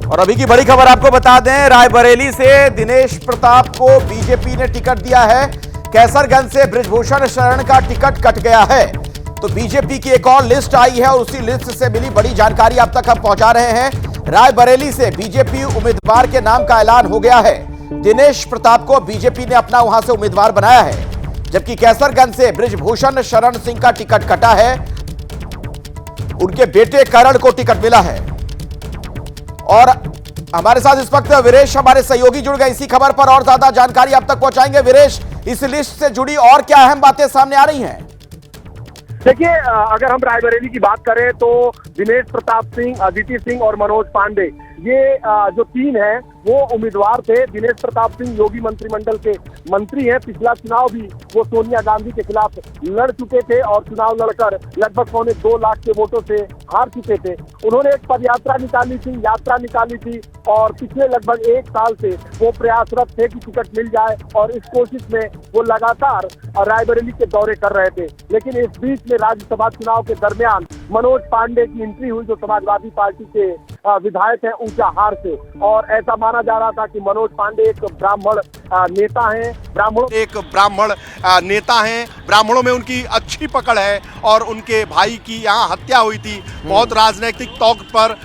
और अभी की बड़ी खबर आपको बता दें, रायबरेली से दिनेश प्रताप को बीजेपी ने टिकट दिया है। कैसरगंज से बृजभूषण शरण का टिकट कट गया है। तो बीजेपी की एक और लिस्ट आई है और उसी लिस्ट से मिली बड़ी जानकारी आप तक हम पहुंचा रहे हैं। रायबरेली से बीजेपी उम्मीदवार के नाम का ऐलान हो गया है। दिनेश प्रताप को बीजेपी ने अपना वहां से उम्मीदवार बनाया है, जबकि कैसरगंज से बृजभूषण शरण सिंह का टिकट कटा है। उनके बेटे करण को टिकट मिला है। और हमारे साथ इस वक्त वीरेश हमारे सहयोगी जुड़ गए इसी खबर पर और ज्यादा जानकारी आप तक पहुंचाएंगे। वीरेश, इस लिस्ट से जुड़ी और क्या अहम बातें सामने आ रही हैं? देखिए, अगर हम रायबरेली की बात करें तो दिनेश प्रताप सिंह, अदिति सिंह और मनोज पांडे, ये जो तीन हैं वो उम्मीदवार थे। दिनेश प्रताप सिंह योगी मंत्रिमंडल के मंत्री हैं। पिछला चुनाव भी वो सोनिया गांधी के खिलाफ लड़ चुके थे और चुनाव लड़कर लगभग 2.25 लाख के वोटों से हार चुके थे। उन्होंने एक पदयात्रा निकाली थी, यात्रा निकाली थी और पिछले लगभग 1 साल से वो प्रयासरत थे कि टिकट मिल जाए और इस कोशिश में वो लगातार रायबरेली के दौरे कर रहे थे। लेकिन इस बीच में राज्यसभा चुनाव के दरमियान मनोज पांडे की एंट्री हुई, जो समाजवादी पार्टी के विधायक हैं ऊंचाहार से। और ऐसा माना जा रहा था कि मनोज पांडे एक ब्राह्मण नेता हैं, ब्राह्मणों में उनकी अच्छी पकड़ है और उनके भाई की यहाँ हत्या हुई थी। बहुत राजनीतिक तौर पर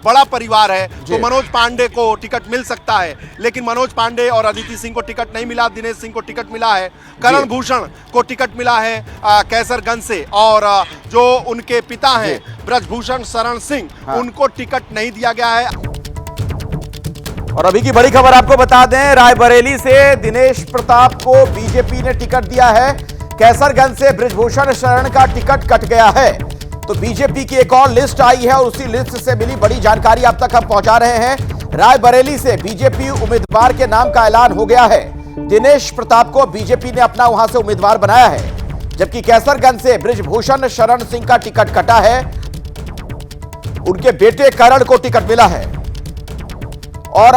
बड़ा परिवार है, तो मनोज पांडे को टिकट मिल सकता है। लेकिन मनोज पांडे और अदिति सिंह को टिकट नहीं मिला, दिनेश सिंह को टिकट मिला है। करण भूषण को टिकट मिला है कैसरगंज से, और जो उनके पिता हैं बृजभूषण शरण सिंह, उनको टिकट नहीं दिया गया है। और अभी की बड़ी खबर आपको बता दें, रायबरेली से दिनेश प्रताप को बीजेपी ने टिकट दिया है। कैसरगंज से बृजभूषण शरण का टिकट कट गया है। तो बीजेपी की एक और लिस्ट आई है और उसी लिस्ट से मिली बड़ी जानकारी आप तक हम पहुंचा रहे हैं। रायबरेली से बीजेपी उम्मीदवार के नाम का ऐलान हो गया है। दिनेश प्रताप को बीजेपी ने अपना वहां से उम्मीदवार बनाया है, जबकि कैसरगंज से बृजभूषण शरण सिंह का टिकट कटा है। उनके बेटे करण को टिकट मिला है। और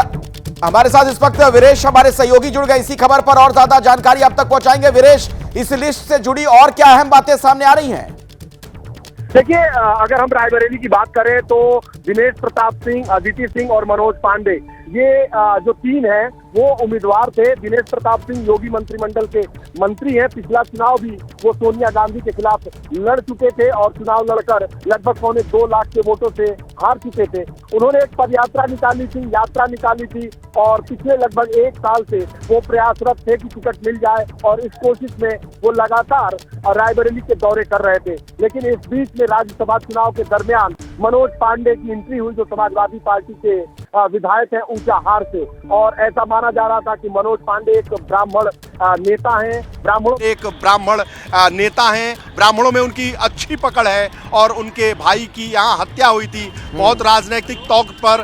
हमारे साथ इस वक्त वीरेश हमारे सहयोगी जुड़ गए इसी खबर पर और ज्यादा जानकारी आप तक पहुंचाएंगे। वीरेश, इस लिस्ट से जुड़ी और क्या अहम बातें सामने आ रही हैं? देखिए, अगर हम रायबरेली की बात करें तो दिनेश प्रताप सिंह, अदिति सिंह और मनोज पांडे, ये जो तीन हैं वो उम्मीदवार थे। दिनेश प्रताप सिंह योगी मंत्रिमंडल के मंत्री हैं। पिछला चुनाव भी वो सोनिया गांधी के खिलाफ लड़ चुके थे और चुनाव लड़कर लगभग 2.25 लाख के वोटों से हार चुके थे। उन्होंने एक पदयात्रा निकाली थी, यात्रा निकाली थी और पिछले लगभग 1 साल से वो प्रयासरत थे कि टिकट मिल जाए और इस कोशिश में वो लगातार रायबरेली के दौरे कर रहे थे। लेकिन इस बीच में राज्यसभा चुनाव के दरमियान मनोज पांडे की एंट्री हुई, जो समाजवादी पार्टी के विधायक हैं ऊंचाहार से। और ऐसा माना जा रहा था कि मनोज पांडे एक ब्राह्मण नेता हैं, ब्राह्मणों में उनकी अच्छी पकड़ है और उनके भाई की यहाँ हत्या हुई थी। बहुत राजनीतिक तौर पर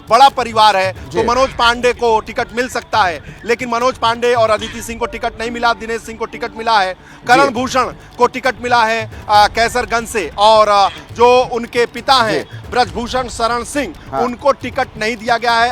बड़ा परिवार है, तो मनोज पांडे को टिकट मिल सकता है। लेकिन मनोज पांडे और अदिति सिंह को टिकट नहीं मिला, दिनेश सिंह को टिकट मिला है। करण भूषण को टिकट मिला है कैसरगंज से, और जो उनके पिता हैं बृजभूषण शरण सिंह, उनको टिकट नहीं दिया गया है।